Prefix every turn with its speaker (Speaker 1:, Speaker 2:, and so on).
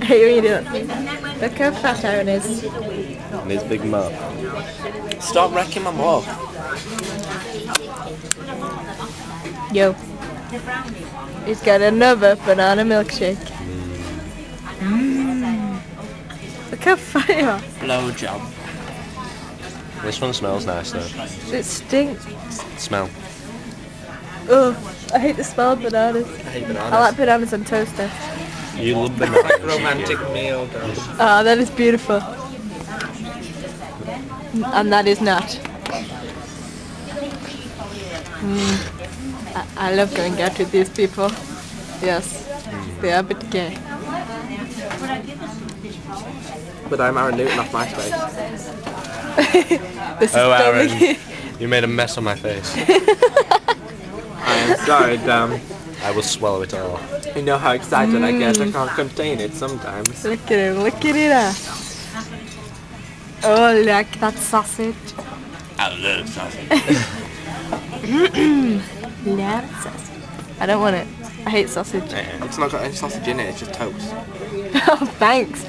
Speaker 1: Hey, what are you doing? Look how fat Arron is.
Speaker 2: And his big mouth.
Speaker 3: Stop wrecking my mug.
Speaker 1: Yo. He's got another banana milkshake. Look how fat you are.
Speaker 3: Blow job.
Speaker 2: This one smells nice though.
Speaker 1: It stinks.
Speaker 2: Smell.
Speaker 1: Oh, I hate the smell of bananas.
Speaker 3: I hate bananas.
Speaker 1: I like bananas on toaster.
Speaker 2: You love bananas.
Speaker 3: Like romantic meal, though.
Speaker 1: Oh, that is beautiful. And that is not. I love going out with these people. Yes, they are a bit gay.
Speaker 3: But I'm Arron Newton off MySpace.
Speaker 1: This is
Speaker 2: Arron,
Speaker 1: totally
Speaker 2: you made a mess on my face.
Speaker 3: I am sorry, damn.
Speaker 2: I will swallow it all.
Speaker 3: You know how excited I get, I can't contain it sometimes.
Speaker 1: Look at him, look at it. Oh, look, that sausage.
Speaker 3: I love sausage.
Speaker 1: Love sausage. I don't want it. I hate sausage.
Speaker 3: It's not got any sausage in it, it's just toast.
Speaker 1: Oh, thanks.